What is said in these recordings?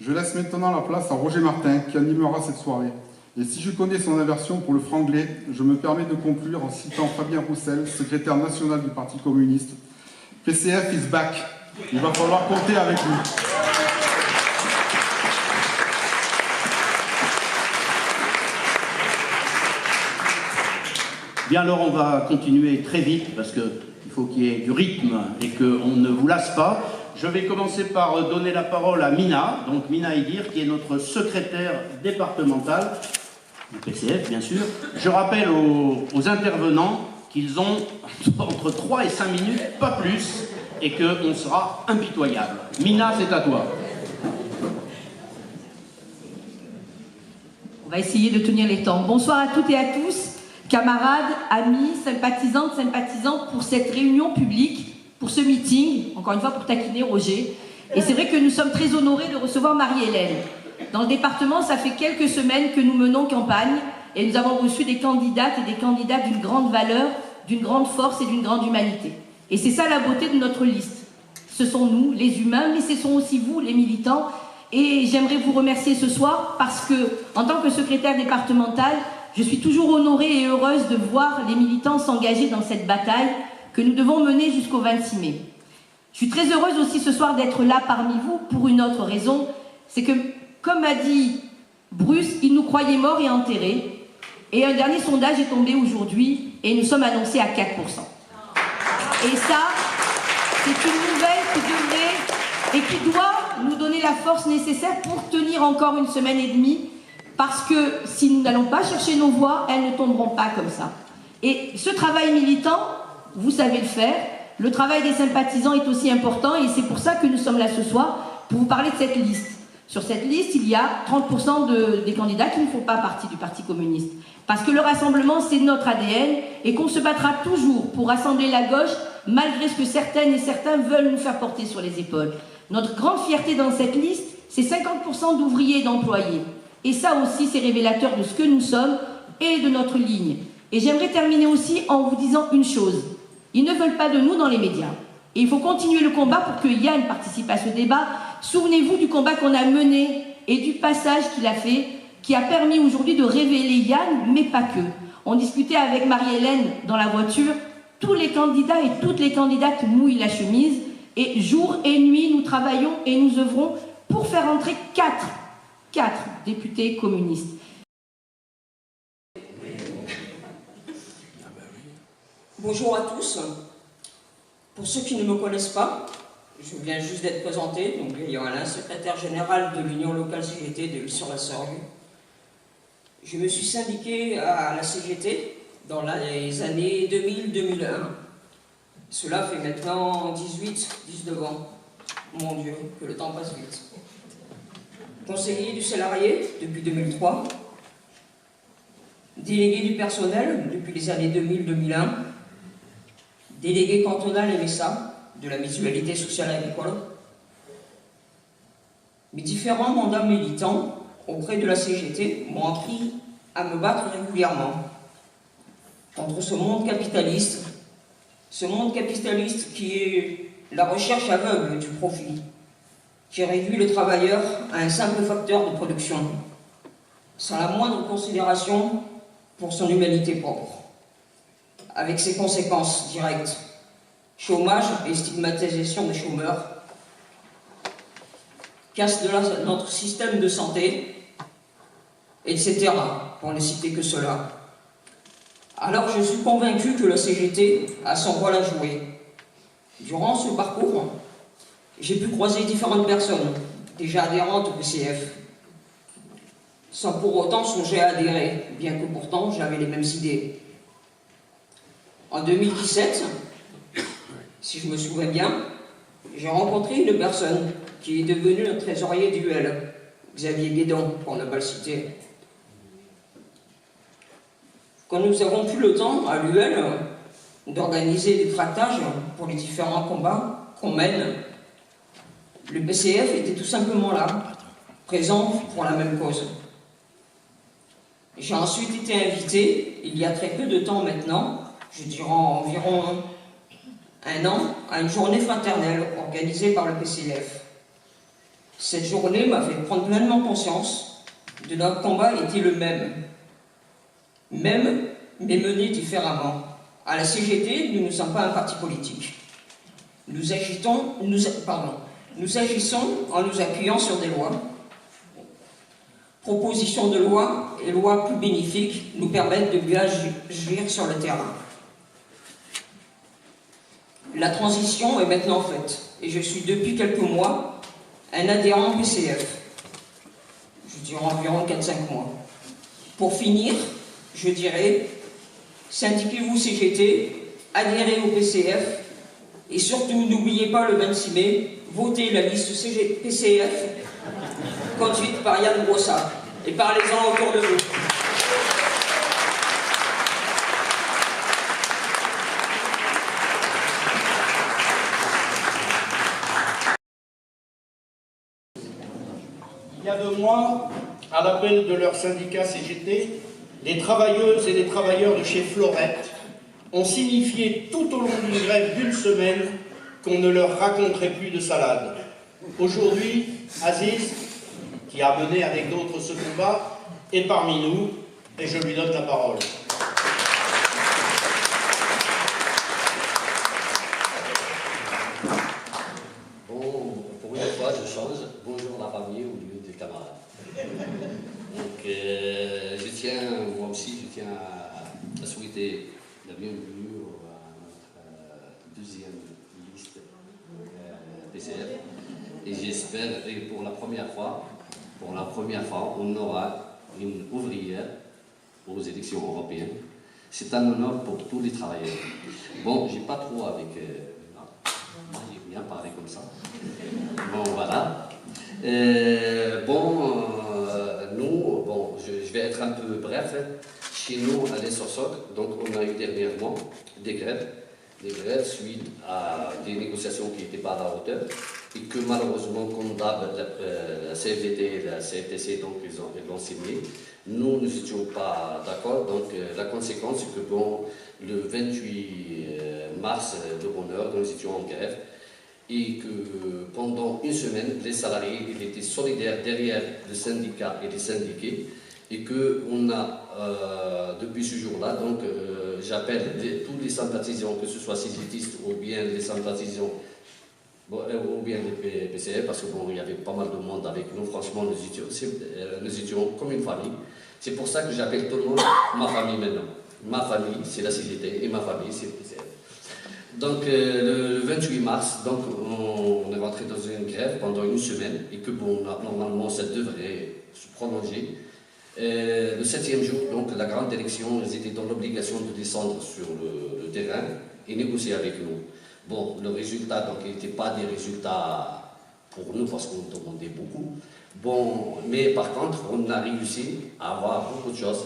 Je laisse maintenant la place à Roger Martin qui animera cette soirée. Et si je connais son aversion pour le franglais, je me permets de conclure en citant Fabien Roussel, secrétaire national du Parti communiste. PCF is back. Il va falloir compter avec nous. Bien alors on va continuer très vite parce qu'il faut qu'il y ait du rythme et qu'on ne vous lasse pas. Je vais commencer par donner la parole à Mina, donc Mina Idir, qui est notre secrétaire départementale, du PCF bien sûr. Je rappelle aux intervenants qu'ils ont entre 3 et 5 minutes, pas plus, et qu'on sera impitoyable. Mina, c'est à toi. On va essayer de tenir les temps. Bonsoir à toutes et à tous, camarades, amis, sympathisantes, sympathisants, pour cette réunion publique, pour ce meeting, encore une fois pour taquiner Roger. Et c'est vrai que nous sommes très honorés de recevoir Marie-Hélène. Dans le département, ça fait quelques semaines que nous menons campagne et nous avons reçu des candidates et des candidats d'une grande valeur, d'une grande force et d'une grande humanité. Et c'est ça la beauté de notre liste. Ce sont nous, les humains, mais ce sont aussi vous, les militants. Et j'aimerais vous remercier ce soir parce que, en tant que secrétaire départementale, je suis toujours honorée et heureuse de voir les militants s'engager dans cette bataille que nous devons mener jusqu'au 26 mai. Je suis très heureuse aussi ce soir d'être là parmi vous pour une autre raison, c'est que, comme a dit Bruce, il nous croyait morts et enterrés, et un dernier sondage est tombé aujourd'hui, et nous sommes annoncés à 4%. Et ça, c'est une nouvelle qui devrait et qui doit nous donner la force nécessaire pour tenir encore une semaine et demie, parce que si nous n'allons pas chercher nos voix, elles ne tomberont pas comme ça. Et ce travail militant, vous savez le faire. Le travail des sympathisants est aussi important et c'est pour ça que nous sommes là ce soir, pour vous parler de cette liste. Sur cette liste, il y a 30% des candidats qui ne font pas partie du Parti communiste. Parce que le rassemblement, c'est notre ADN et qu'on se battra toujours pour rassembler la gauche, malgré ce que certaines et certains veulent nous faire porter sur les épaules. Notre grande fierté dans cette liste, c'est 50% d'ouvriers et d'employés. Et ça aussi, c'est révélateur de ce que nous sommes et de notre ligne. Et j'aimerais terminer aussi en vous disant une chose. Ils ne veulent pas de nous dans les médias. Et il faut continuer le combat pour que Yann participe à ce débat. Souvenez-vous du combat qu'on a mené et du passage qu'il a fait, qui a permis aujourd'hui de révéler Yann, mais pas que. On discutait avec Marie-Hélène dans la voiture. Tous les candidats et toutes les candidates mouillent la chemise. Et jour et nuit, nous travaillons et nous œuvrons pour faire entrer 4 députés communistes. Bonjour à tous. Pour ceux qui ne me connaissent pas, je viens juste d'être présenté, donc il y a Alain, secrétaire général de l'Union locale CGT de L'Isle-sur-la-Sorgue. Je me suis syndiqué à la CGT dans les années 2000-2001. Cela fait maintenant 18-19 ans. Mon Dieu, que le temps passe vite. Conseiller du salarié depuis 2003. Délégué du personnel depuis les années 2000-2001. Délégué cantonal MSA de la mutualité sociale agricole. Mes différents mandats militants auprès de la CGT m'ont appris à me battre régulièrement contre ce monde capitaliste qui est la recherche aveugle du profit, qui réduit le travailleur à un simple facteur de production, sans la moindre considération pour son humanité propre, avec ses conséquences directes, chômage et stigmatisation des chômeurs, casse de notre système de santé, etc., pour ne citer que cela. Alors je suis convaincu que la CGT a son rôle à jouer. Durant ce parcours, j'ai pu croiser différentes personnes, déjà adhérentes au PCF, sans pour autant songer à adhérer, bien que pourtant j'avais les mêmes idées. En 2017, si je me souviens bien, j'ai rencontré une personne qui est devenue le trésorier d'UL, Xavier Guédon, pour ne pas le citer. Quand nous avons plus le temps à l'UL d'organiser des tractages pour les différents combats qu'on mène, le PCF était tout simplement là, présent pour la même cause. J'ai ensuite été invité, il y a très peu de temps maintenant, je dirais environ un an, à une journée fraternelle organisée par le PCF. Cette journée m'a fait prendre pleinement conscience de notre combat était le même. Même, mais mené différemment. À la CGT, nous ne sommes pas un parti politique. Nous agissons en nous appuyant sur des lois. Propositions de loi et lois plus bénéfiques nous permettent de mieux agir sur le terrain. La transition est maintenant faite et je suis depuis quelques mois un adhérent PCF. Je dirais environ 4-5 mois. Pour finir, je dirais, syndiquez-vous CGT, adhérez au PCF et surtout n'oubliez pas le 26 mai, votez la liste PCF conduite par Yann Brossard et parlez-en autour de vous. Il y a 2 mois, à l'appel de leur syndicat CGT, les travailleuses et les travailleurs de chez Florette ont signifié tout au long d'une grève d'1 semaine qu'on ne leur raconterait plus de salade. Aujourd'hui, Aziz, qui a mené avec d'autres ce combat, est parmi nous et je lui donne la parole. Bon, pour une fois, je change. Bonjour la famille au lieu des camarades. Donc, moi aussi, je tiens à souhaiter la bienvenue à notre deuxième liste PCF. Et j'espère que pour la première fois, on aura une ouvrière aux élections européennes. C'est un honneur pour tous les travailleurs. Bon, j'ai pas trop avec... j'ai bien parlé comme ça. Bon, voilà. Je vais être un peu bref. Chez nous, à l'Essor-Soc, donc on a eu dernièrement des grèves suite à des négociations qui n'étaient pas à la hauteur et que malheureusement, comme d'hab, la CFDT et la CFTC, donc ils l'ont signé. Nous n'étions pas d'accord, donc la conséquence, c'est que le 28 mars de bonne heure, nous étions en grève et que pendant 1 semaine, les salariés ils étaient solidaires derrière le syndicat et les syndiqués et qu'on a, depuis ce jour-là, donc j'appelle tous les sympathisants, que ce soit CGTistes ou bien les sympathisants ou bien les PCF, parce qu'il y avait pas mal de monde avec nous, franchement, nous étions comme une famille. C'est pour ça que j'appelle tout le monde ma famille maintenant. Ma famille, c'est la CGT, et ma famille, c'est le PCF. Donc, le 28 mars, donc, on est rentré dans une grève pendant 1 semaine, et que normalement, ça devrait se prolonger. Le 7e jour, donc, la grande élection, ils étaient dans l'obligation de descendre sur le terrain et négocier avec nous. Bon, le résultat, donc, il n'était pas des résultats pour nous parce qu'on demandait beaucoup. Bon, mais par contre, on a réussi à avoir beaucoup de choses.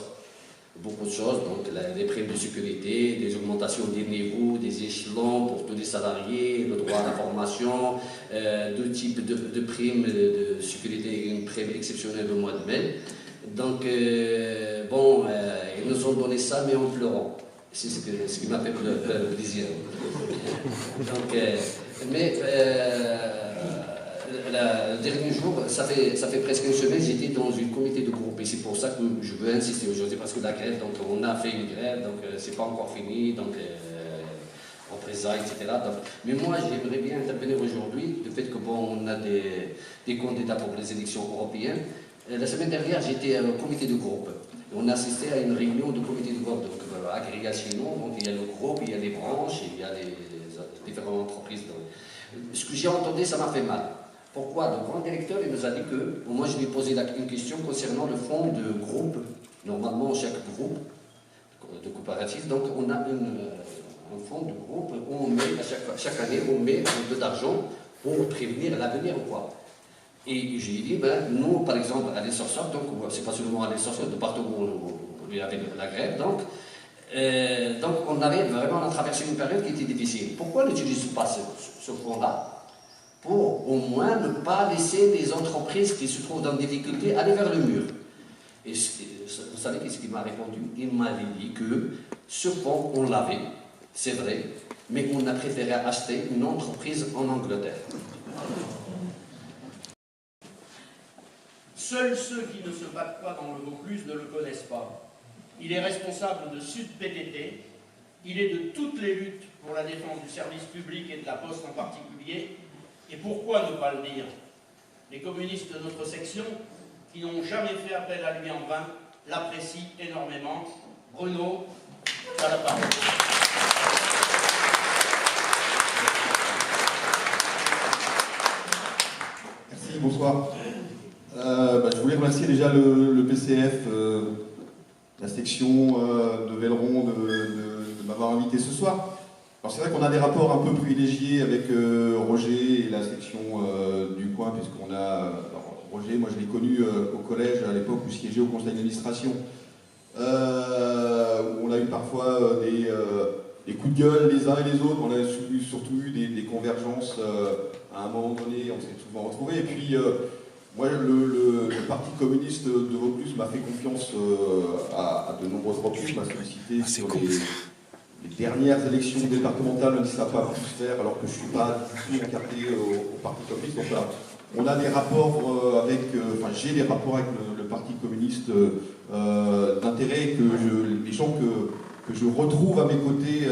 Donc les primes de sécurité, des augmentations des niveaux, des échelons pour tous les salariés, le droit à la formation, 2 types de primes de sécurité, une prime exceptionnelle au mois de mai. Donc, ils nous ont donné ça, mais en pleurant. C'est ce qui m'a fait plaisir. Donc, le dernier jour, ça fait presque 1 semaine, j'étais dans une comité de groupe et c'est pour ça que je veux insister aujourd'hui parce que la grève, donc on a fait une grève, donc c'est pas encore fini, donc en représailles, etc. Donc, mais moi, j'aimerais bien intervenir aujourd'hui le fait que on a des candidats pour les élections européennes. La semaine dernière, j'étais au comité de groupe. On a assisté à une réunion de comité de groupe, donc agrégation. Donc il y a le groupe, il y a les branches, il y a les différentes entreprises. Donc, ce que j'ai entendu, ça m'a fait mal. Pourquoi? Le grand directeur il nous a dit que, moi je lui ai posé une question concernant le fonds de groupe. Normalement, chaque groupe de coopératif, donc on a un fonds de groupe où on met, chaque année, on met un peu d'argent pour prévenir l'avenir ou quoi. Et j'ai dit, nous, par exemple, à l'Essor-Soc, donc c'est pas seulement à l'Essor-Soc, de partout où il y avait la grève, donc on avait vraiment traversé une période qui était difficile. Pourquoi n'utilise pas ce fonds-là pour au moins ne pas laisser les entreprises qui se trouvent dans des difficultés aller vers le mur? Et vous savez qu'est-ce qu'il m'a répondu? Il m'avait dit que ce fonds, on l'avait, c'est vrai, mais on a préféré acheter une entreprise en Angleterre. Seuls ceux qui ne se battent pas dans le Vaucluse ne le connaissent pas. Il est responsable de Sud PTT, il est de toutes les luttes pour la défense du service public et de la Poste en particulier. Et pourquoi ne pas le dire? Les communistes de notre section, qui n'ont jamais fait appel à lui en vain, l'apprécient énormément. Bruno, tu as la parole. Merci, bonsoir. Je voulais remercier déjà le PCF, la section de Velleron de m'avoir invité ce soir. Alors c'est vrai qu'on a des rapports un peu privilégiés avec Roger et la section du coin, puisqu'on a... Roger, moi je l'ai connu au collège à l'époque où siégeait au conseil d'administration, où on a eu parfois des coups de gueule les uns et les autres, on a surtout eu des convergences à un moment donné, on s'est souvent retrouvés. Et puis moi le Parti communiste de Vaucluse m'a fait confiance à de nombreuses reprises, m'a sollicité sur les dernières élections départementales, même si ça n'a pas pu se faire, alors que je ne suis pas du tout encarté au Parti communiste. Donc voilà, on a des rapports j'ai des rapports avec le Parti communiste d'intérêt, les gens que je retrouve à mes côtés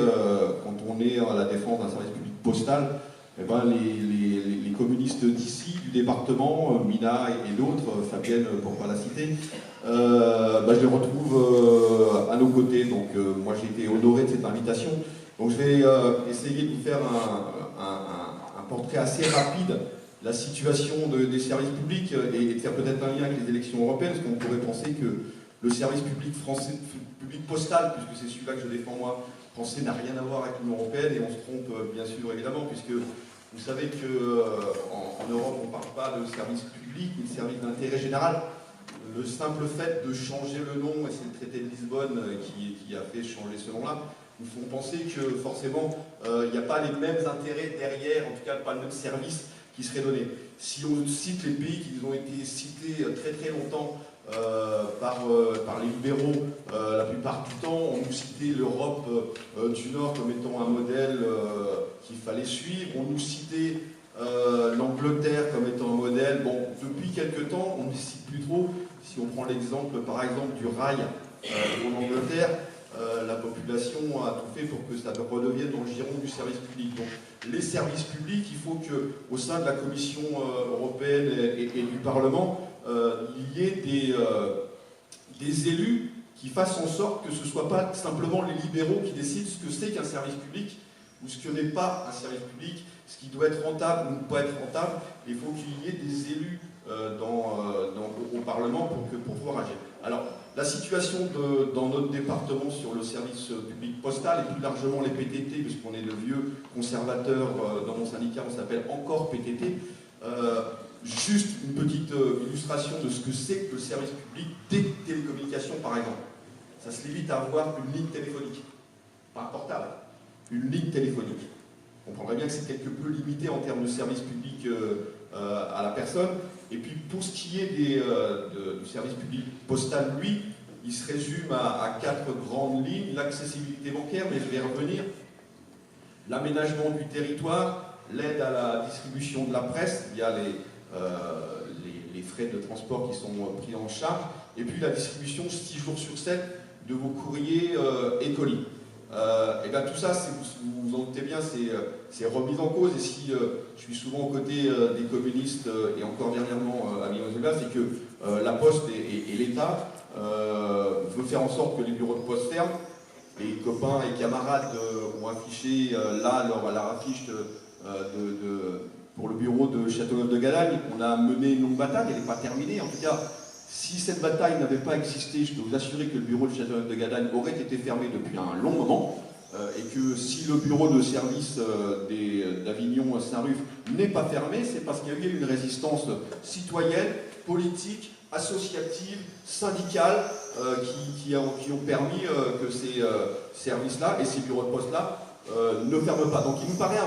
quand on est à la défense d'un service public postal, les communistes d'ici, du département, Mina et d'autres, Fabienne pour ne pas la citer, je les retrouve à nos côtés. Donc moi j'ai été honoré de cette invitation. Donc je vais essayer de vous faire un portrait assez rapide de la situation des services publics et de faire peut-être un lien avec les élections européennes, parce qu'on pourrait penser que le service public français, public postal, puisque c'est celui-là que je défends moi, français, n'a rien à voir avec l'Union européenne, et on se trompe bien sûr évidemment, puisque vous savez qu'en Europe on ne parle pas de service public, mais de service d'intérêt général. Le simple fait de changer le nom, et c'est le traité de Lisbonne qui a fait changer ce nom-là, nous font penser que forcément il n'y a pas les mêmes intérêts derrière, en tout cas pas le même service qui serait donné. Si on cite les pays qui ont été cités très très longtemps par les libéraux, la plupart du temps, on nous citait l'Europe du Nord comme étant un modèle qu'il fallait suivre, on nous citait l'Angleterre comme étant un modèle. Bon, depuis quelques temps, on ne cite plus trop. Si on prend l'exemple par exemple du rail en Angleterre, la population a tout fait pour que ça redevienne dans le giron du service public. Donc les services publics, il faut qu'au sein de la Commission européenne et du Parlement, il y ait des élus qui fassent en sorte que ce ne soit pas simplement les libéraux qui décident ce que c'est qu'un service public ou ce que n'est pas un service public, ce qui doit être rentable ou ne pas être rentable. Il faut qu'il y ait des élus au Parlement pour pouvoir agir. Alors, la situation dans notre département sur le service public postal et plus largement les PTT, puisqu'on est de vieux conservateurs dans mon syndicat, on s'appelle encore PTT. Juste une petite illustration de ce que c'est que le service public des télécommunications, par exemple. Ça se limite à avoir une ligne téléphonique, pas un portable, une ligne téléphonique. On comprendrait bien que c'est quelque peu limité en termes de service public à la personne. Et puis pour ce qui est du service public postal, lui, il se résume à 4 grandes lignes. L'accessibilité bancaire, mais je vais y revenir. L'aménagement du territoire, l'aide à la distribution de la presse via les frais de transport qui sont pris en charge, et puis la distribution 6 jours sur 7 de vos courriers et colis. Et bien tout ça, vous vous en doutez bien, c'est remis en cause. Et si je suis souvent aux côtés des communistes, et encore dernièrement à Milan-Zola, c'est que la Poste et l'État veut faire en sorte que les bureaux de poste ferment. Les copains et camarades ont affiché là leur affiche pour le bureau de Châteauneuf-de-Gadagne. On a mené une longue bataille, elle n'est pas terminée. En tout cas, si cette bataille n'avait pas existé, je peux vous assurer que le bureau de Châteauneuf-de-Gadagne aurait été fermé depuis un long moment. Et que si le bureau de service d'Avignon-Saint-Ruf n'est pas fermé, c'est parce qu'il y a eu une résistance citoyenne, politique, associative, syndicale, qui ont permis que ces services-là et ces bureaux de poste-là ne ferment pas. Donc il me paraît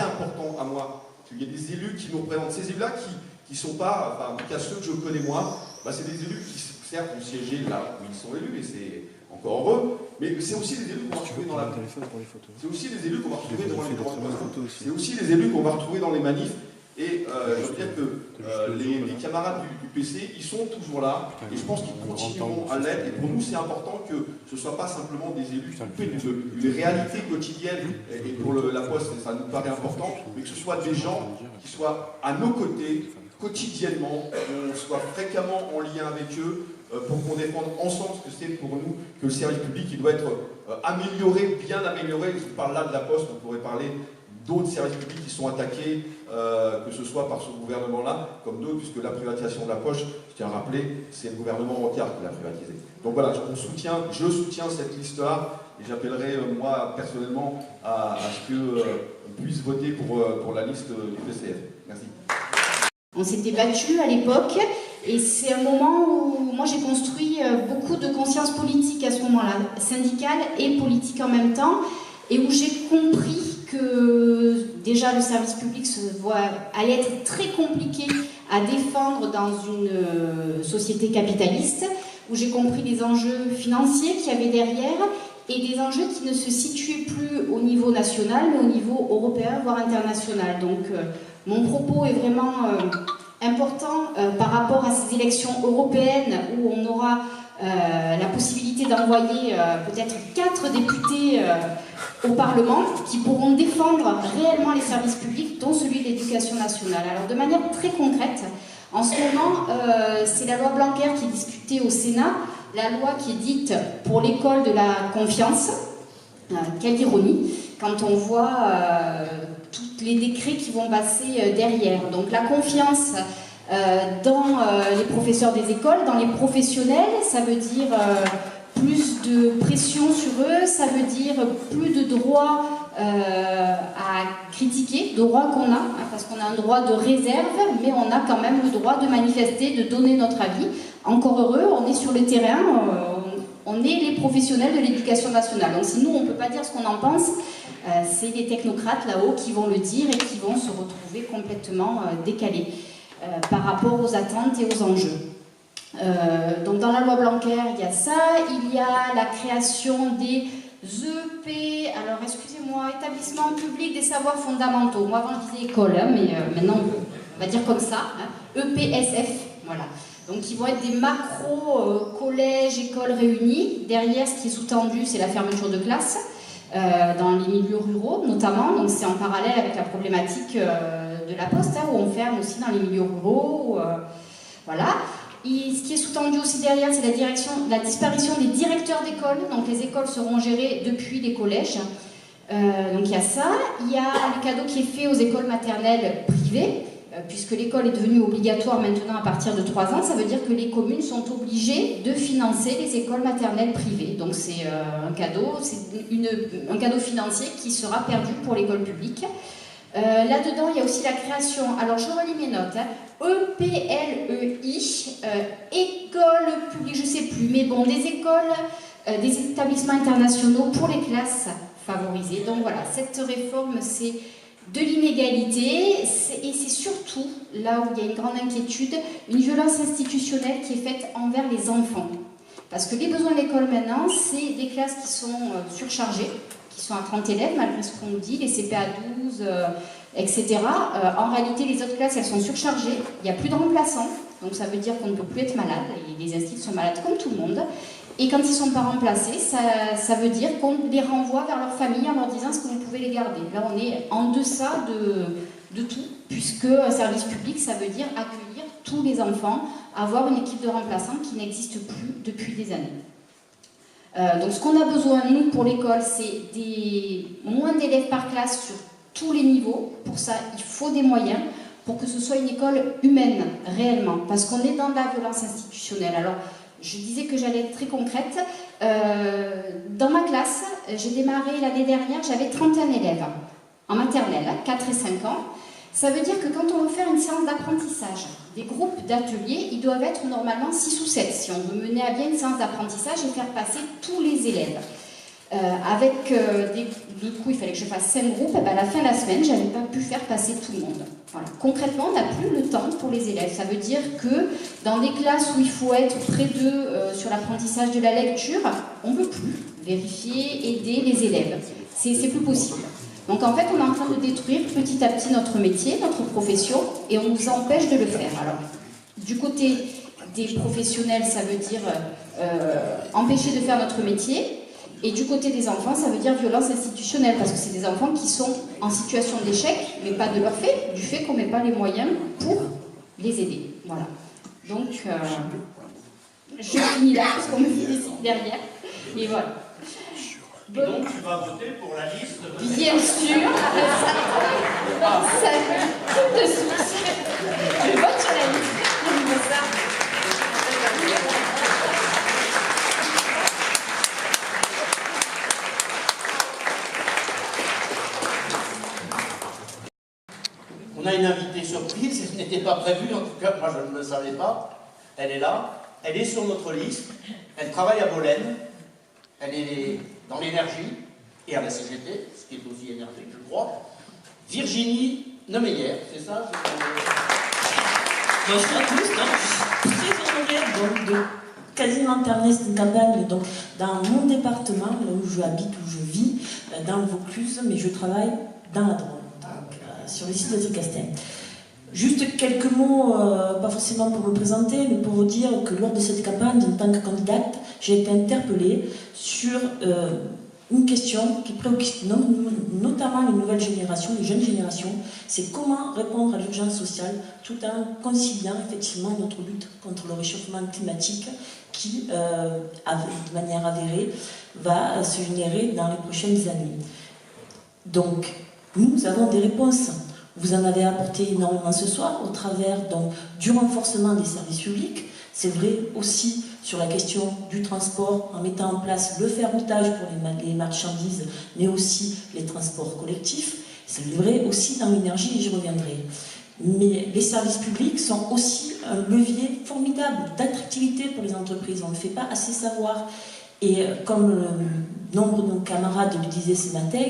important à moi qu'il y ait des élus qui nous représentent. Ces élus-là qui ne sont pas, enfin, en tout cas ceux que je connais moi, c'est des élus qui certes ont siégé là où ils sont élus, et c'est encore heureux, mais c'est aussi des élus qu'on va retrouver dans c'est aussi des élus qu'on va retrouver dans les bureaux de poste. C'est aussi des élus qu'on va retrouver dans les manifs, Et je veux dire que les camarades du PC, ils sont toujours là, et je pense qu'ils continueront à l'être. Et pour nous, c'est important que ce ne soit pas simplement des élus coupés d'une réalité quotidienne, et pour la Poste, ça nous paraît important, mais que ce soit des gens qui soient à nos côtés, quotidiennement, qu'on soit fréquemment en lien avec eux, pour qu'on défende ensemble ce que c'est pour nous que le service public, il doit être amélioré, bien amélioré. Je parle là de la Poste, on pourrait parler d'autres services publics qui sont attaqués, que ce soit par ce gouvernement-là, comme d'autres, puisque la privatisation de la Poste, je tiens à rappeler, c'est le gouvernement Rocard qui l'a privatisée. Donc voilà, je soutiens cette liste-là, et j'appellerai, moi, personnellement, à ce qu'on puisse voter pour la liste du PCF. Merci. On s'était battu à l'époque, et c'est un moment où moi j'ai construit beaucoup de conscience politique à ce moment-là, syndicale et politique en même temps, et où j'ai compris que déjà le service public allait être très compliqué à défendre dans une société capitaliste, où j'ai compris les enjeux financiers qu'il y avait derrière, et des enjeux qui ne se situaient plus au niveau national, mais au niveau européen, voire international. Donc mon propos est vraiment important par rapport à ces élections européennes où on aura la possibilité d'envoyer peut-être 4 députés au Parlement qui pourront défendre réellement les services publics, dont celui de l'éducation nationale. Alors de manière très concrète, en ce moment, c'est la loi Blanquer qui est discutée au Sénat, la loi qui est dite pour l'école de la confiance. Quelle ironie, quand on voit tous les décrets qui vont passer derrière. Donc la confiance dans les professeurs des écoles, dans les professionnels, ça veut dire plus de pression sur eux, ça veut dire plus de droits à critiquer, de droits qu'on a, hein, parce qu'on a un droit de réserve, mais on a quand même le droit de manifester, de donner notre avis. Encore heureux, on est sur le terrain, on est les professionnels de l'éducation nationale. Donc si nous, on ne peut pas dire ce qu'on en pense, c'est les technocrates là-haut qui vont le dire et qui vont se retrouver complètement décalés par rapport aux attentes et aux enjeux. Donc dans la loi Blanquer, il y a ça, il y a la création des EP, alors excusez-moi, établissements publics des savoirs fondamentaux. Moi avant je disais école, hein, mais maintenant on va dire comme ça, hein, EPSF, voilà. Donc ils vont être des macro-collèges, écoles réunis. Derrière, ce qui est sous-tendu, c'est la fermeture de classes, dans les milieux ruraux notamment. Donc c'est en parallèle avec la problématique de la Poste, hein, où on ferme aussi dans les milieux ruraux. Voilà. Et ce qui est sous-tendu aussi derrière, c'est la disparition des directeurs d'école. Donc les écoles seront gérées depuis les collèges. Donc il y a ça. Il y a le cadeau qui est fait aux écoles maternelles privées, puisque l'école est devenue obligatoire maintenant à partir de 3 ans. Ça veut dire que les communes sont obligées de financer les écoles maternelles privées. Donc c'est un cadeau, un cadeau financier qui sera perdu pour l'école publique. Là-dedans, il y a aussi la création, alors je relis mes notes, hein, EPLEI, école publique, je ne sais plus, mais bon, des écoles, des établissements internationaux pour les classes favorisées. Donc voilà, cette réforme, c'est de l'inégalité, et c'est surtout, là où il y a une grande inquiétude, une violence institutionnelle qui est faite envers les enfants. Parce que les besoins de l'école maintenant, c'est des classes qui sont surchargées, qui sont à 30 élèves, malgré ce qu'on nous dit, les CP à 12, etc. En réalité, les autres classes, elles sont surchargées, il n'y a plus de remplaçants, donc ça veut dire qu'on ne peut plus être malade, et les instituts sont malades comme tout le monde. Et quand ils ne sont pas remplacés, ça veut dire qu'on les renvoie vers leur famille en leur disant est-ce que vous pouvez les garder. Là, on est en deçà de tout, puisque un service public, ça veut dire accueillir tous les enfants, avoir une équipe de remplaçants qui n'existe plus depuis des années. Donc ce qu'on a besoin, nous, pour l'école, c'est moins d'élèves par classe sur tous les niveaux. Pour ça, il faut des moyens pour que ce soit une école humaine, réellement, parce qu'on est dans de la violence institutionnelle. Alors, je disais que j'allais être très concrète. Dans ma classe, j'ai démarré l'année dernière, j'avais 31 élèves en maternelle, 4 et 5 ans. Ça veut dire que quand on veut faire une séance d'apprentissage, des groupes d'ateliers, ils doivent être normalement 6 ou 7 si on veut mener à bien une séance d'apprentissage et faire passer tous les élèves. Du coup, il fallait que je fasse 5 groupes, et ben à la fin de la semaine, je n'avais pas pu faire passer tout le monde. Voilà. Concrètement, on n'a plus le temps pour les élèves. Ça veut dire que dans des classes où il faut être près d'eux sur l'apprentissage de la lecture, on ne peut plus vérifier, aider les élèves. C'est plus possible. Donc en fait, on est en train de détruire petit à petit notre métier, notre profession, et on nous empêche de le faire. Alors, du côté des professionnels, ça veut dire empêcher de faire notre métier, et du côté des enfants, ça veut dire violence institutionnelle, parce que c'est des enfants qui sont en situation d'échec, mais pas de leur fait, du fait qu'on ne met pas les moyens pour les aider. Voilà. Donc, je finis là, parce qu'on me félicite derrière, et voilà. Et donc tu vas voter pour la liste de... Bien sûr, ça tout de suite. Je vote sur la liste. On a une invitée surprise, ce n'était pas prévu, en tout cas moi je ne le savais pas. Elle est là, elle est sur notre liste, elle travaille à Bolène, elle est dans l'énergie et à la CGT, ce qui est aussi énergique, je crois. Virginie Neumeyer, c'est ça? Bonjour à tous, donc, je suis très honorée de quasiment terminer cette campagne donc, dans mon département, là où je habite, où je vis, dans le Vaucluse, mais je travaille dans la Drôme, donc, sur le site de Tricastin. Juste quelques mots, pas forcément pour me présenter, mais pour vous dire que lors de cette campagne, en tant que candidate, j'ai été interpellée sur une question qui préoccupe notamment les nouvelles générations, les jeunes générations, c'est comment répondre à l'urgence sociale tout en conciliant effectivement notre lutte contre le réchauffement climatique qui, de manière avérée, va se générer dans les prochaines années. Donc, nous avons des réponses. Vous en avez apporté énormément ce soir au travers donc, du renforcement des services publics. C'est vrai aussi sur la question du transport en mettant en place le ferroutage pour les marchandises, mais aussi les transports collectifs. C'est vrai aussi dans l'énergie et j'y reviendrai. Mais les services publics sont aussi un levier formidable d'attractivité pour les entreprises. On ne le fait pas assez savoir. Et comme nombre de nos camarades le disaient ce matin,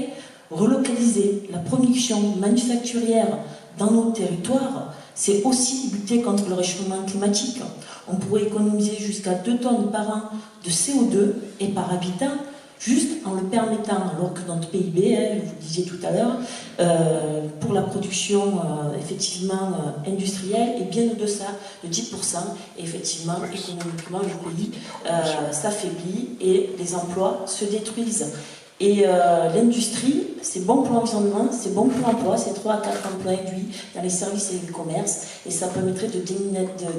relocaliser la production manufacturière dans nos territoires, c'est aussi lutter contre le réchauffement climatique. On pourrait économiser jusqu'à 2 tonnes par an de CO2 et par habitant, juste en le permettant, alors que notre PIB, vous le disiez tout à l'heure, pour la production effectivement industrielle est bien au-deçà de 10%. Et effectivement, économiquement, le pays s'affaiblit et les emplois se détruisent. Et l'industrie, c'est bon pour l'environnement, c'est bon pour l'emploi, c'est 3 à 4 emplois induits dans les services et le commerce, et ça permettrait de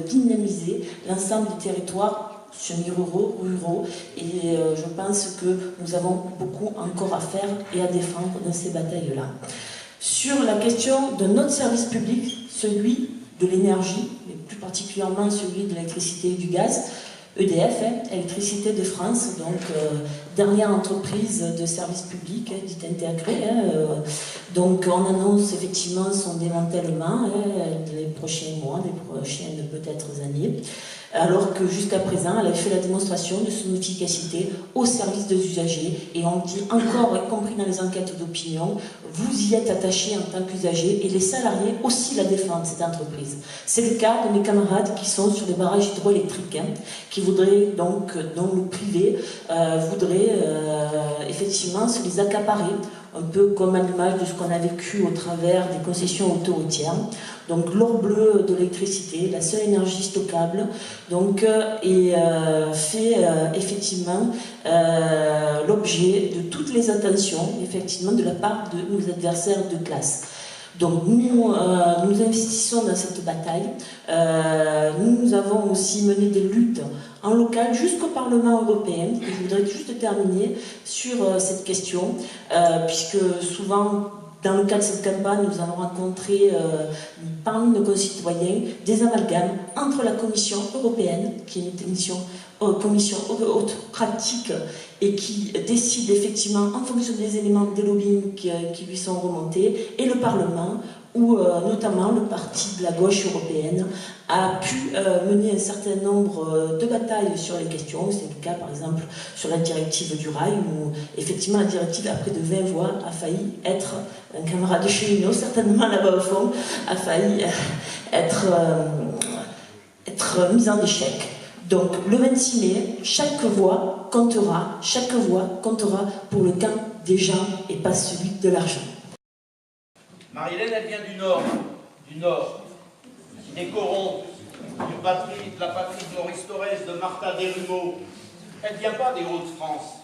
dynamiser l'ensemble des territoires semi-ruraux, ruraux, et je pense que nous avons beaucoup encore à faire et à défendre dans ces batailles-là. Sur la question de notre service public, celui de l'énergie, mais plus particulièrement celui de l'électricité et du gaz, EDF, Électricité de France, donc dernière entreprise de service public dite intégrée. Donc on annonce effectivement son démantèlement les prochains mois, les prochaines peut-être années, alors que jusqu'à présent elle a fait la démonstration de son efficacité au service des usagers. Et on dit encore, y compris dans les enquêtes d'opinion, vous y êtes attachés en tant qu'usagers et les salariés aussi la défendent, cette entreprise. C'est le cas de mes camarades qui sont sur les barrages hydroélectriques, qui voudraient donc, dans le privé, voudraient effectivement se les accaparer, un peu comme à l'image de ce qu'on a vécu au travers des concessions autoroutières. Donc l'or bleu de l'électricité, la seule énergie stockable, donc, fait effectivement l'objet de toutes les attentions, effectivement, de la part de nos adversaires de classe. Donc nous investissons dans cette bataille. Nous avons aussi mené des luttes en local jusqu'au Parlement européen. Et je voudrais juste terminer sur cette question, puisque souvent, dans le cadre de cette campagne, nous avons rencontré parmi nos concitoyens des amalgames entre la Commission européenne, qui est une commission autocratique et qui décide effectivement en fonction des éléments des lobbying qui lui sont remontés, et le Parlement, où notamment le parti de la gauche européenne a pu mener un certain nombre de batailles sur les questions. C'est le cas par exemple sur la directive du rail, où effectivement la directive, après de 20 voix, a failli être, un camarade de Cheminots, certainement là-bas au fond, a failli être mise en échec. Donc le 26 mai, chaque voix comptera pour le camp des gens et pas celui de l'argent. Marie-Hélène, elle vient du Nord, des Corons, de la patrie de Maurice Thorez, de Martha Desrumeaux. Elle ne vient pas des Hauts-de-France,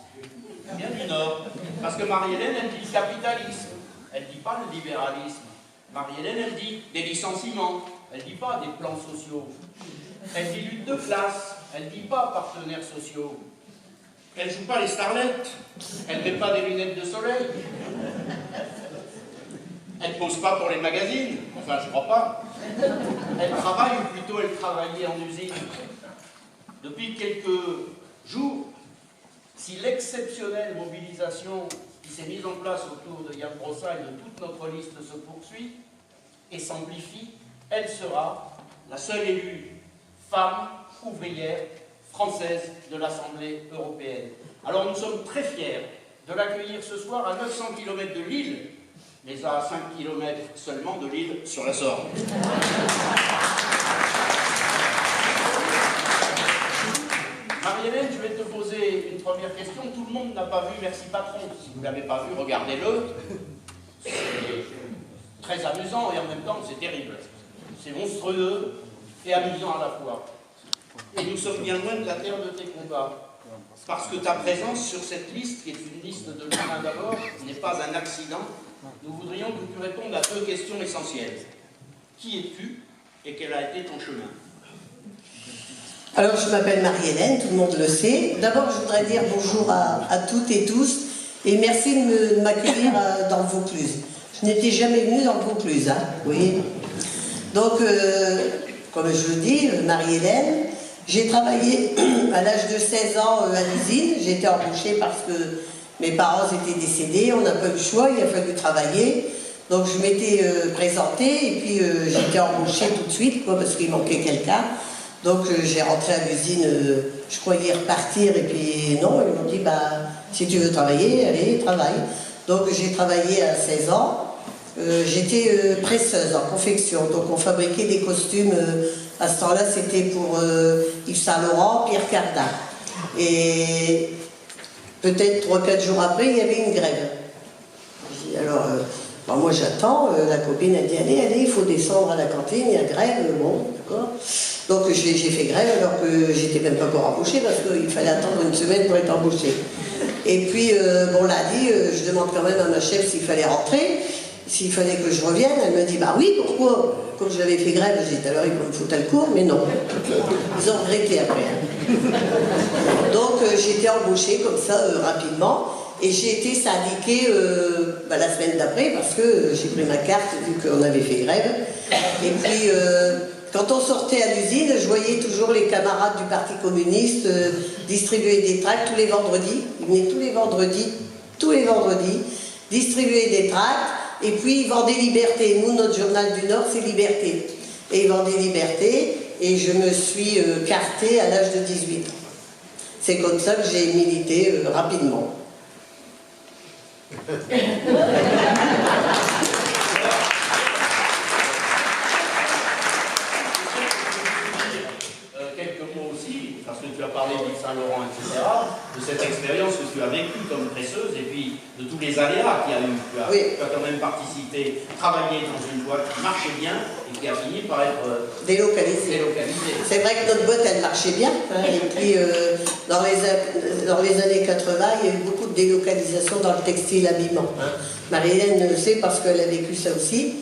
elle vient du Nord. Parce que Marie-Hélène, elle dit le capitalisme, elle ne dit pas le libéralisme. Marie-Hélène, elle dit des licenciements, elle ne dit pas des plans sociaux. Elle dit lutte de classe, elle ne dit pas partenaires sociaux. Elle ne joue pas les starlettes, elle ne met pas des lunettes de soleil. Elle ne pose pas pour les magazines, enfin je crois pas. Elle travaille, ou plutôt elle travaillait en usine. Depuis quelques jours, si l'exceptionnelle mobilisation qui s'est mise en place autour de Yann Brossat et de toute notre liste se poursuit et s'amplifie, elle sera la seule élue femme ouvrière française de l'Assemblée européenne. Alors nous sommes très fiers de l'accueillir ce soir à 900 km de Lille, mais à 5 km seulement de l'île sur la Sorgue. Marie-Hélène, je vais te poser une première question. Tout le monde n'a pas vu Merci Patron. Si vous ne l'avez pas vu, regardez-le. C'est très amusant et en même temps c'est terrible. C'est monstrueux et amusant à la fois. Et nous sommes bien loin de la terre de tes combats. Parce que ta présence sur cette liste, qui est une liste de l'humain d'abord, n'est pas un accident. Nous voudrions que tu répondes à deux questions essentielles. Qui es-tu et quel a été ton chemin? Alors, je m'appelle Marie-Hélène, tout le monde le sait. D'abord, je voudrais dire bonjour à toutes et tous et merci de m'accueillir dans le Vaucluse. Je n'étais jamais venue dans le Vaucluse, hein, vous voyez. Donc, comme je le dis, Marie-Hélène, j'ai travaillé à l'âge de 16 ans à l'usine. J'ai été embauchée parce que mes parents étaient décédés, on n'a pas eu le choix, il a fallu travailler. Donc je m'étais présentée et puis j'ai été embauchée tout de suite, quoi, parce qu'il manquait quelqu'un. Donc j'ai rentré à l'usine, je croyais repartir et puis non, ils m'ont dit bah, si tu veux travailler, allez, travaille. Donc j'ai travaillé à 16 ans. J'étais presseuse en confection, donc on fabriquait des costumes. À ce temps-là, c'était pour Yves Saint Laurent, Pierre Cardin. Et peut-être 3-4 jours après, il y avait une grève. J'ai dit, alors, bon, moi j'attends, la copine a dit, allez, il faut descendre à la cantine, il y a grève, bon, d'accord. Donc j'ai fait grève alors que j'étais même pas encore embauchée parce qu'il fallait attendre une semaine pour être embauchée. Et puis, bon, lundi, je demande quand même à ma chef s'il fallait rentrer. S'il fallait que je revienne, elle me dit, bah oui, pourquoi? Comme j'avais fait grève, j'ai dit, alors ils vont me foutre le cours, mais non. Ils ont regretté après. Donc j'ai été embauchée comme ça rapidement, et j'ai été syndiquée la semaine d'après, parce que j'ai pris ma carte vu qu'on avait fait grève. Et puis, quand on sortait à l'usine, je voyais toujours les camarades du Parti communiste distribuer des tracts tous les vendredis. Ils venaient tous les vendredis, distribuer des tracts. Et puis ils vendaient Liberté. Nous, notre journal du Nord, c'est Liberté. Et ils vendaient Liberté, et je me suis cartée à l'âge de 18. C'est comme ça que j'ai milité rapidement. Quelques mots aussi, parce que tu as parlé d'Yves Saint Laurent, etc., de cette expérience que tu as vécue comme presseuse, et puis de tous les aléas qu'il y a eu. Tu as quand même participé, travaillé dans une boîte qui marchait bien et qui a fini par être délocalisée. C'est vrai que notre boîte, elle marchait bien. Hein, et puis, dans les années 80, il y a eu beaucoup de délocalisation dans le textile habillement. Hein. Marie-Hélène le sait parce qu'elle a vécu ça aussi.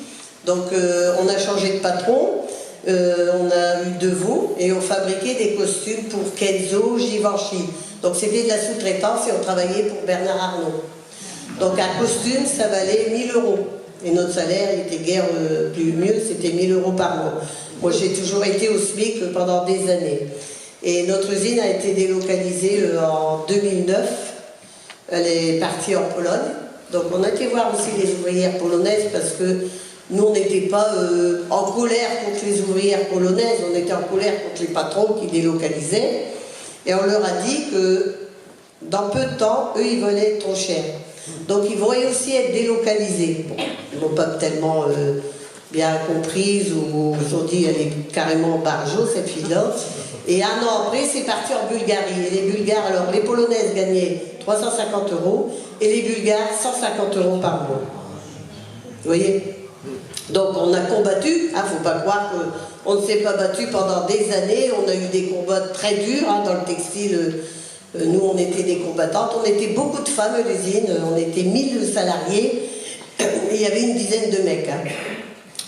Donc, on a changé de patron. On a eu Devaux et on fabriquait des costumes pour Kenzo, Givenchy. Donc c'était de la sous-traitance et on travaillait pour Bernard Arnault. Donc un costume, ça valait 1 000 €. Et notre salaire était guère mieux, c'était 1 000 € par mois. Moi j'ai toujours été au SMIC pendant des années. Et notre usine a été délocalisée en 2009. Elle est partie en Pologne. Donc on a été voir aussi les ouvrières polonaises parce que nous, on n'était pas en colère contre les ouvrières polonaises, on était en colère contre les patrons qui délocalisaient. Et on leur a dit que dans peu de temps, eux, ils veulent être trop chers. Donc, ils vont aussi être délocalisés. Bon, ils n'ont pas tellement bien comprise ou ils ont dit elle est carrément barjo, cette fille-là. Et un an après, c'est parti en Bulgarie. Et les Bulgares, alors, les Polonaises gagnaient 350 € et les Bulgares, 150 € par mois. Vous voyez? Donc on a combattu, il ne faut pas croire qu'on ne s'est pas battu pendant des années, on a eu des combats très durs dans le textile. Nous on était des combattantes, on était beaucoup de femmes à l'usine, on était 1000 salariés, et il y avait une dizaine de mecs.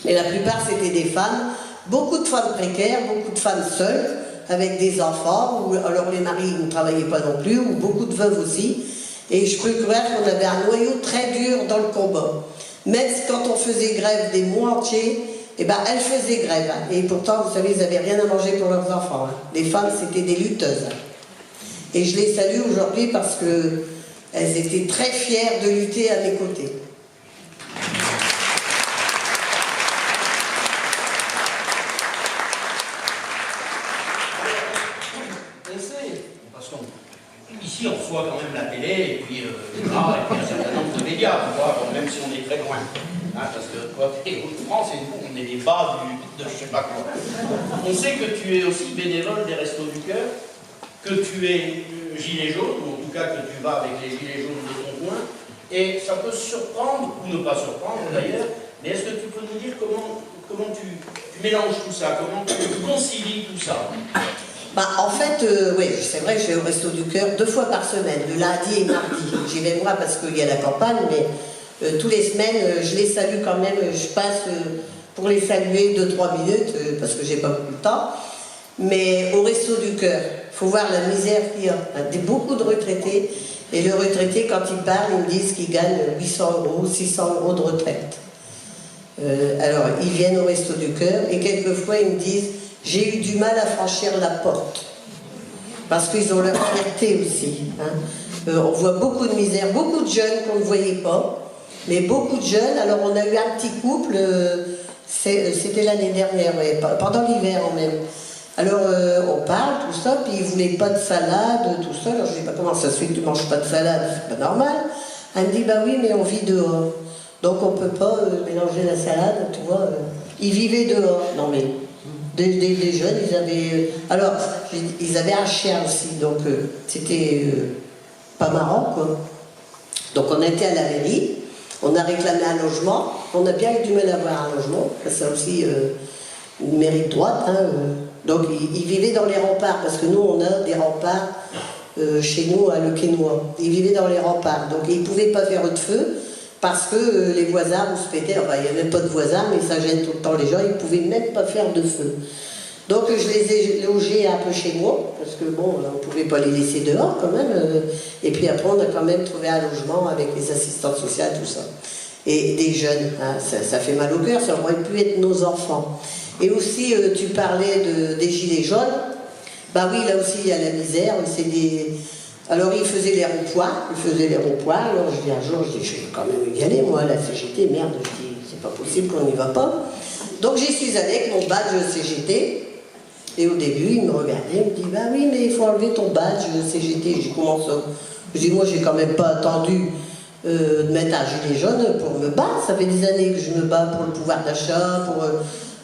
Mais la plupart c'était des femmes, beaucoup de femmes précaires, beaucoup de femmes seules, avec des enfants, ou alors les maris ne travaillaient pas non plus, ou beaucoup de veuves aussi. Et je peux croire qu'on avait un noyau très dur dans le combat. Même quand on faisait grève des mois entiers, eh ben, elles faisaient grève. Et pourtant, vous savez, ils n'avaient rien à manger pour leurs enfants. Les femmes, c'était des lutteuses. Et je les salue aujourd'hui parce qu'elles étaient très fières de lutter à mes côtés. Ici, on reçoit quand même la télé, et puis et puis un certain nombre de médias, même si on est très loin. Parce que France et nous, on est les bas de je sais pas quoi. On sait que tu es aussi bénévole des Restos du Cœur, que tu es gilet jaune, ou en tout cas que tu vas avec les gilets jaunes de ton coin, et ça peut surprendre, ou ne pas surprendre d'ailleurs, mais est-ce que tu peux nous dire comment tu mélanges tout ça, comment tu concilies tout ça? En fait, oui, c'est vrai que je vais au Resto du Cœur 2 fois par semaine, le lundi et mardi. J'y vais moi parce qu'il y a la campagne, mais tous les semaines, je les salue quand même. Je passe pour les saluer 2-3 minutes, parce que j'ai pas beaucoup de temps. Mais au Resto du Cœur, il faut voir la misère qu'il y a. Beaucoup de retraités, et le retraité, quand ils parlent, ils me disent qu'ils gagnent 800 €, 600 € de retraite. Alors, ils viennent au Resto du Cœur, et quelquefois, ils me disent: j'ai eu du mal à franchir la porte. Parce qu'ils ont leur fierté aussi. On voit beaucoup de misère, beaucoup de jeunes qu'on ne voyait pas, mais beaucoup de jeunes. Alors on a eu un petit couple, c'était l'année dernière, pendant l'hiver même. Alors on parle, tout ça, puis ils ne voulaient pas de salade, tout ça. Alors je ne dis pas comment ça se fait que tu ne manges pas de salade, c'est pas normal. Elle me dit: bah oui, mais on vit dehors. Donc on ne peut pas mélanger la salade, tu vois. Ils vivaient dehors. Non mais... Des jeunes, ils avaient... alors, ils avaient un chien aussi, donc c'était pas marrant, quoi. Donc on était à la mairie, on a réclamé un logement, on a bien eu du mal à avoir un logement, c'est aussi une mairie de droite, donc ils vivaient dans les remparts, parce que nous on a des remparts chez nous à Le Quesnoy. Ils vivaient dans les remparts, donc ils ne pouvaient pas faire de feu, parce que les voisins vous se pétaient, enfin il n'y avait pas de voisins, mais ça gêne tout le temps les gens, ils ne pouvaient même pas faire de feu. Donc je les ai logés un peu chez moi, parce que bon, on ne pouvait pas les laisser dehors quand même, et puis après on a quand même trouvé un logement avec les assistantes sociales, tout ça. Et des jeunes, ça fait mal au cœur, ça aurait pu être nos enfants. Et aussi, tu parlais des gilets jaunes, bah oui, là aussi il y a la misère, c'est des... Alors ils faisaient les ronds-points, alors je dis un jour, je vais quand même y aller, moi, la CGT, merde, je dis, c'est pas possible qu'on n'y va pas. Donc j'y suis allée avec mon badge CGT, et au début, il me regardait, il me dit: bah oui, mais il faut enlever ton badge CGT. Je dis: comment ça? Je dis: moi, j'ai quand même pas attendu de mettre un gilet jaune pour me battre, ça fait des années que je me bats pour le pouvoir d'achat, pour...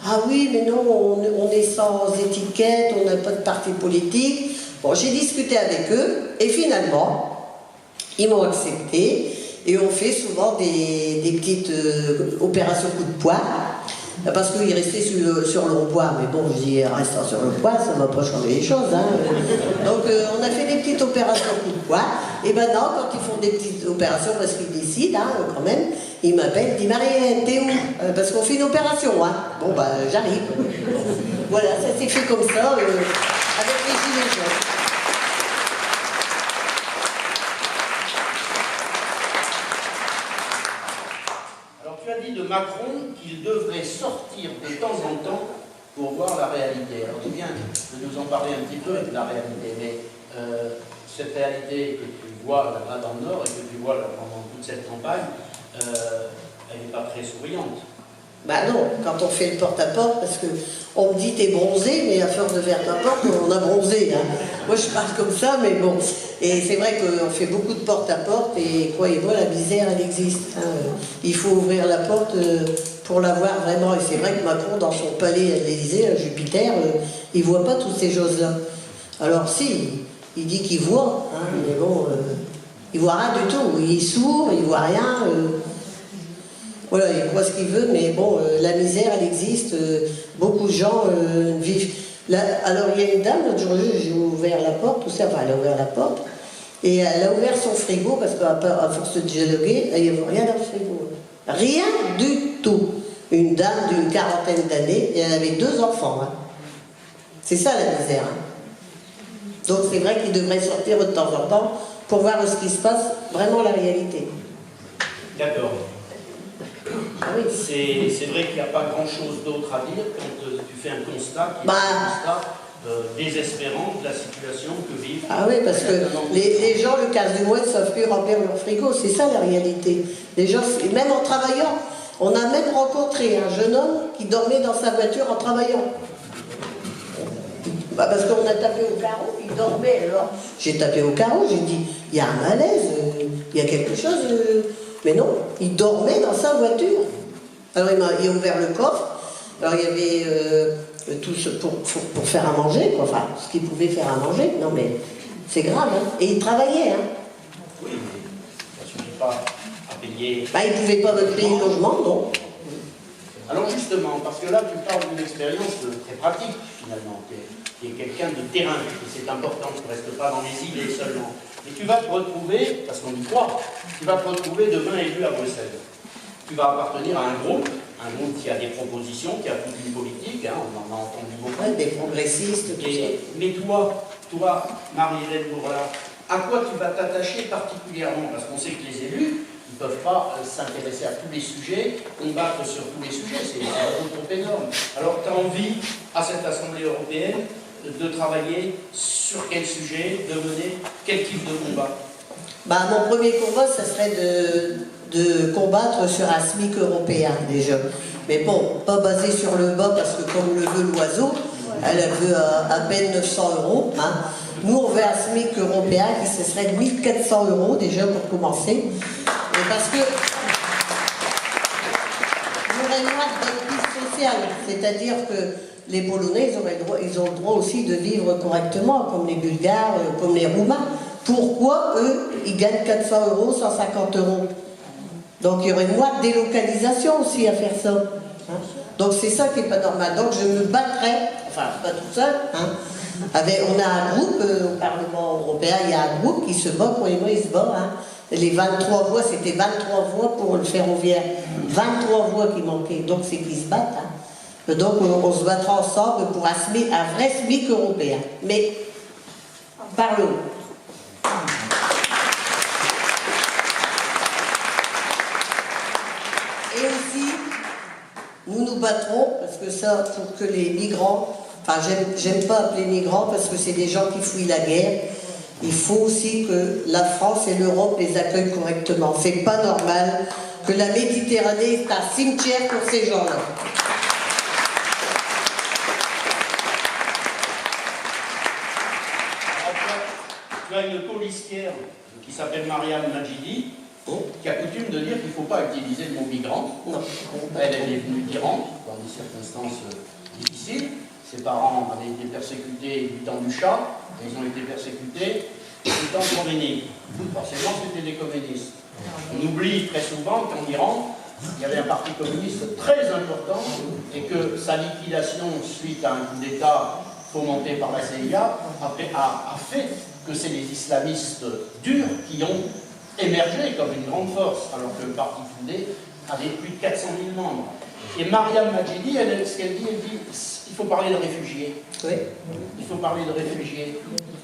ah oui, mais non, on est sans étiquette, on n'a pas de parti politique. Bon, j'ai discuté avec eux, et finalement, ils m'ont accepté, et on fait souvent des petites opérations coup de poing, parce qu'ils restaient sur le rond-point, mais bon, je dis, restant sur le poing, ça ne va pas changer les choses. Donc, on a fait des petites opérations coup de poing, et maintenant, quand ils font des petites opérations, parce qu'ils décident, quand même, ils m'appellent, ils disent: Marie, t'es où? Parce qu'on fait une opération, Bon, bah, j'arrive. Voilà, ça s'est fait comme ça, avec les gilets jaunes. De Macron qu'il devrait sortir de temps en temps pour voir la réalité. Alors tu viens de nous en parler un petit peu avec la réalité, mais cette réalité que tu vois là dans le Nord et que tu vois là, pendant toute cette campagne, elle n'est pas très souriante. Bah non, quand on fait le porte-à-porte, parce que on me dit: t'es bronzé, mais à force de faire la porte, on a bronzé. Moi je parle comme ça, mais bon. Et c'est vrai qu'on fait beaucoup de porte-à-porte, et croyez-moi, la misère, elle existe. Il faut ouvrir la porte pour la voir vraiment. Et c'est vrai que Macron, dans son palais à l'Élysée, à Jupiter, il ne voit pas toutes ces choses-là. Alors si, il dit qu'il voit, mais bon, il ne voit rien du tout. Il est sourd, il ne voit rien. Voilà, il croit ce qu'il veut, mais bon, la misère, elle existe. Beaucoup de gens vivent. Là, alors, il y a une dame, l'autre jour, j'ai ouvert la porte, tout ça, enfin, elle a ouvert la porte, et elle a ouvert son frigo, parce qu'à force de dialoguer, il n'y avait rien dans le frigo. Rien du tout. Une dame d'une quarantaine d'années, et elle avait 2 enfants. Hein. C'est ça la misère. Hein. Donc, c'est vrai qu'il devrait sortir de temps en temps pour voir ce qui se passe, vraiment la réalité. D'accord. Ah oui. C'est vrai qu'il n'y a pas grand-chose d'autre à dire quand tu fais un constat qui est un constat désespérant de la situation que vivent. Ah oui, parce que les gens, le 15 du mois, ne savent plus remplir leur frigo. C'est ça la réalité. Les gens, même en travaillant, on a même rencontré un jeune homme qui dormait dans sa voiture en travaillant. Bah parce qu'on a tapé au carreau, il dormait. Alors, j'ai tapé au carreau, j'ai dit, il y a un malaise, il y a quelque chose. Mais non, il dormait dans sa voiture. Alors il a ouvert le coffre. Alors il y avait tout ce pour faire à manger, quoi. Enfin, ce qu'il pouvait faire à manger. Non mais c'est grave, hein. Et il travaillait, hein. Oui, mais ça ne suffit pas à payer. Bah, il ne pouvait pas payer le logement, non. Alors justement, parce que là tu parles d'une expérience très pratique finalement, qui est quelqu'un de terrain, et c'est important, tu ne restes pas dans les idées seulement. Et tu vas te retrouver, parce qu'on y croit, tu vas te retrouver demain élu à Bruxelles. Tu vas appartenir à un groupe qui a des propositions, qui a toute une politique, hein, on en a entendu beaucoup. Ouais, des progressistes, tout ça. Mais toi, Marie-Hélène Bourla, à quoi tu vas t'attacher particulièrement? Parce qu'on sait que les élus, ils ne peuvent pas s'intéresser à tous les sujets, combattre sur tous les sujets, c'est un groupe énorme. Alors tu as envie, à cette Assemblée européenne, de travailler sur quel sujet, de mener quel type de combat? Bah, mon premier combat, ça serait de combattre sur un SMIC européen déjà. Mais bon, pas basé sur le bas, parce que comme le veut l'oiseau, elle veut à peine 900 €. Hein. Nous, on veut un SMIC européen qui ce serait 1400 € déjà pour commencer. Et parce que il y aurait moins de bonne piste sociale, c'est-à-dire que les Polonais, ils ont le droit aussi de vivre correctement, comme les Bulgares, comme les Roumains. Pourquoi, eux, ils gagnent 400 €, 150 €? Donc il y aurait moins de délocalisation aussi à faire ça. Hein. Donc c'est ça qui n'est pas normal. Donc je me battrais, enfin pas tout seul, hein, on a un groupe au Parlement européen, il y a un groupe qui se bat, pour les mots il se bat. Hein. Les 23 voix, c'était 23 voix pour le ferroviaire. 23 voix qui manquaient, donc c'est qu'ils se battent. Hein. Donc on se battra ensemble pour un vrai SMIC européen. Mais par le haut. Et aussi, nous nous battrons, parce que ça, pour que les migrants, enfin j'aime pas appeler migrants parce que c'est des gens qui fuient la guerre, il faut aussi que la France et l'Europe les accueillent correctement. C'est pas normal que la Méditerranée est un cimetière pour ces gens-là. Tu as une colistière qui s'appelle Mariam Majidi, qui a coutume de dire qu'il ne faut pas utiliser le mot migrant. Non. Elle est venue d'Iran, dans des circonstances difficiles. Ses parents avaient été persécutés du temps du Shah, et ils ont été persécutés du temps de Khomeini. Forcément, c'était des communistes. On oublie très souvent qu'en Iran, il y avait un parti communiste très important et que sa liquidation suite à un coup d'État fomenté par la CIA a fait que c'est les islamistes durs qui ont émergé comme une grande force, alors que le parti fondé avait plus de 400 000 membres. Et Mariam Majidi, ce qu'elle dit, il faut parler de réfugiés. Oui. Il faut parler de réfugiés.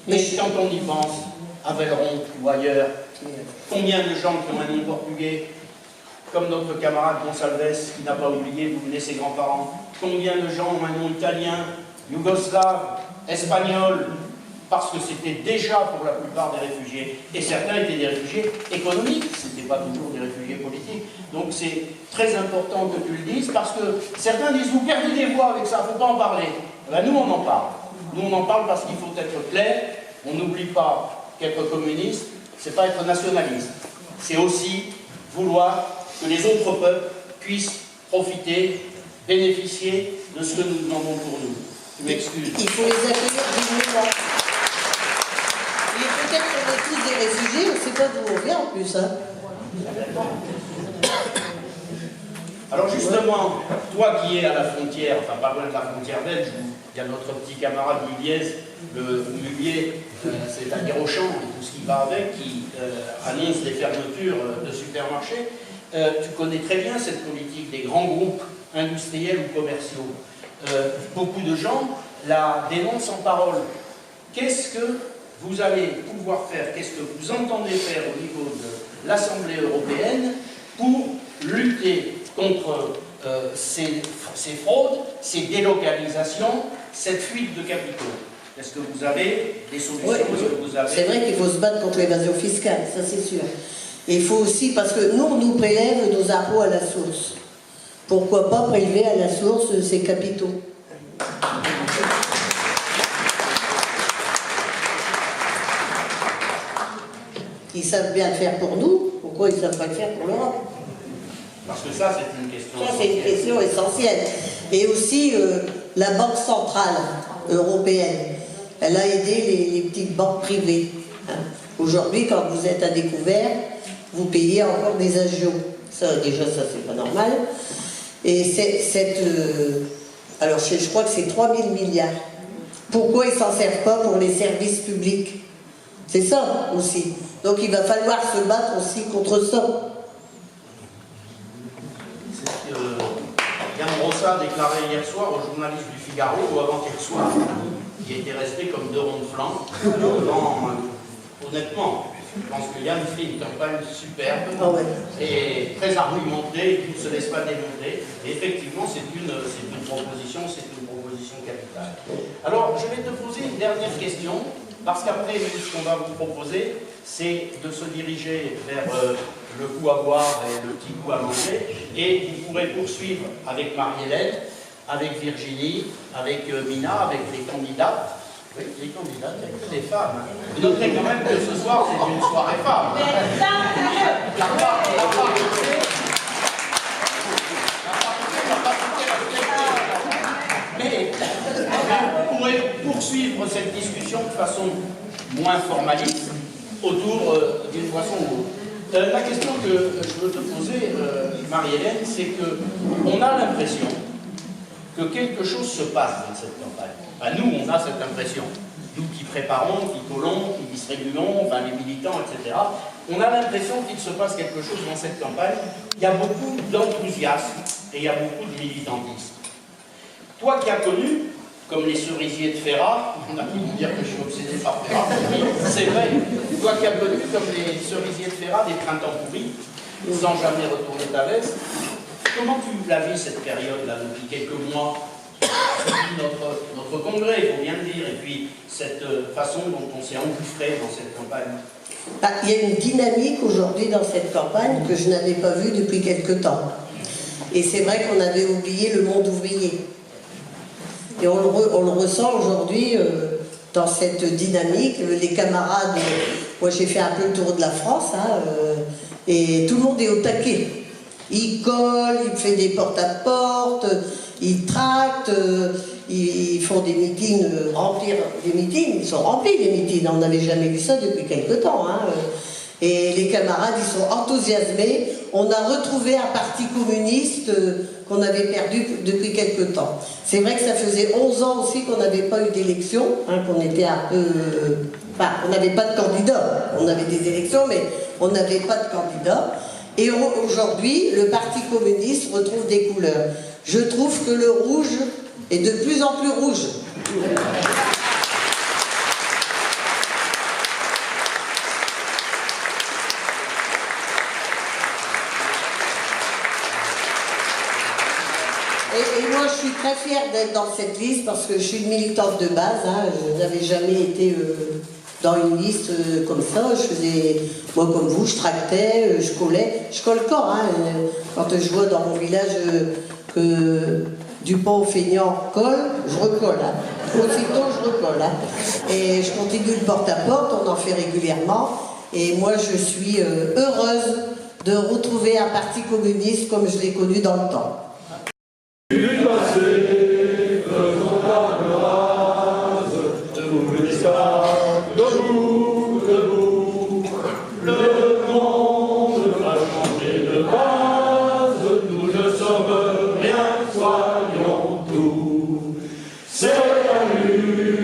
Mais quand on y pense, à Velleron ou ailleurs, combien de gens qui ont un nom portugais, comme notre camarade Gonçalves, qui n'a pas oublié d'où venaient ses grands-parents, combien de gens ont un nom italien, yougoslave, espagnol, parce que c'était déjà pour la plupart des réfugiés. Et certains étaient des réfugiés économiques, ce n'étaient pas toujours des réfugiés politiques. Donc c'est très important que tu le dises, parce que certains disent, vous perdez des voix avec ça, il ne faut pas en parler. Ben, nous on en parle. Nous on en parle parce qu'il faut être clair, on n'oublie pas qu'être communiste, c'est pas être nationaliste. C'est aussi vouloir que les autres peuples puissent profiter, bénéficier de ce que nous demandons pour nous. Je m'excuse. Il faut les accueillir dignement. Et peut-être qu'on est tous des réfugiés, on ne sait pas d'où on vient en plus. Hein. Alors justement, toi qui es à la frontière, enfin pas loin de la frontière belge, où il y a notre petit camarade Muliez, le Mulier, c'est-à-dire Auchan et tout ce qui va avec, qui annonce les fermetures de supermarchés, tu connais très bien cette politique des grands groupes industriels ou commerciaux. Beaucoup de gens la dénoncent en parole. Qu'est-ce que vous allez pouvoir faire, qu'est-ce que vous entendez faire au niveau de l'Assemblée européenne pour lutter contre ces fraudes, ces délocalisations, cette fuite de capitaux? Est-ce que vous avez des solutions? Oui, c'est vrai qu'il faut se battre contre l'évasion fiscale, ça c'est sûr. Et il faut aussi, parce que nous, on nous prélève nos impôts à la source. Pourquoi pas prélever à la source ces capitaux? Ils savent bien le faire pour nous, pourquoi ils ne savent pas le faire pour l'Europe? Parce que ça, c'est une question essentielle. Ça, c'est une question essentielle. Et aussi, la Banque centrale européenne, elle a aidé les petites banques privées. Hein. Aujourd'hui, quand vous êtes à découvert, vous payez encore des agios. Ça, déjà, ça, c'est pas normal. Et alors, je crois que c'est 3 000 milliards. Pourquoi ils ne s'en servent pas pour les services publics? C'est ça aussi. Donc il va falloir se battre aussi contre ça. Yann Rossa a déclaré hier soir aux journalistes du Figaro, ou avant-hier soir, qui était resté comme deux ronds de flanc. Honnêtement, je pense que Yann fait une campagne superbe et très argumentée, qui ne se laisse pas démonter. Et effectivement, c'est une proposition capitale. Alors, je vais te poser une dernière question. Parce qu'après, ce qu'on va vous proposer, c'est de se diriger vers le coup à boire et le petit coup à manger. Et vous pourrez poursuivre avec Marie-Hélène, avec Virginie, avec Mina, avec les candidates. Oui, les candidates, il n'y a que des femmes. Vous noterez quand même que ce soir, c'est une soirée femme. Mais vous pourrez poursuivre cette discussion de façon moins formaliste autour d'une boisson ou autre. La question que je veux te poser, Marie-Hélène, c'est qu'on a l'impression que quelque chose se passe dans cette campagne. Enfin, nous, on a cette impression. Nous qui préparons, qui collons, qui distribuons, enfin, les militants, etc. On a l'impression qu'il se passe quelque chose dans cette campagne. Il y a beaucoup d'enthousiasme et il y a beaucoup de militantisme. Toi qui as connu, comme les cerisiers de Ferrat, on a pu vous dire que je suis obsédé par Ferrat, c'est vrai. Toi qui as connu, comme les cerisiers de Ferrat, des printemps pourris, sans jamais retourner ta veste, comment tu l'as vu cette période-là, depuis quelques mois, notre congrès, il faut bien le dire, et puis cette façon dont on s'est engouffré dans cette campagne? Il y a une dynamique aujourd'hui dans cette campagne que je n'avais pas vue depuis quelque temps. Et c'est vrai qu'on avait oublié le monde ouvrier. Et on le ressent aujourd'hui dans cette dynamique. Les camarades, moi j'ai fait un peu le tour de la France, hein, et tout le monde est au taquet. Ils collent, ils font des porte-à-porte, ils tractent, ils font des meetings, remplir des meetings, ils sont remplis les meetings, on n'avait jamais vu ça depuis quelque temps. Hein. Et les camarades, ils sont enthousiasmés. On a retrouvé un parti communiste qu'on avait perdu depuis quelque temps. C'est vrai que ça faisait 11 ans aussi qu'on n'avait pas eu d'élection, hein, qu'on était un peu... Enfin, on n'avait pas de candidat. On avait des élections, mais on n'avait pas de candidat. Et aujourd'hui, le Parti communiste retrouve des couleurs. Je trouve que le rouge est de plus en plus rouge. Et moi, je suis très fière d'être dans cette liste parce que je suis une militante de base. Hein, je n'avais jamais été dans une liste comme ça. Je faisais, moi comme vous, je tractais, je collais. Je colle corps. Hein, quand je vois dans mon village que Dupont-Feignant colle, je recolle. Hein. Aussitôt, je recolle. Hein. Et je continue le porte-à-porte, on en fait régulièrement. Et moi, je suis heureuse de retrouver un parti communiste comme je l'ai connu dans le temps. Du passé, faisons table rase, debout l'histoire, debout, debout. Le monde va changer de base, nous ne sommes partout. C'est la lutte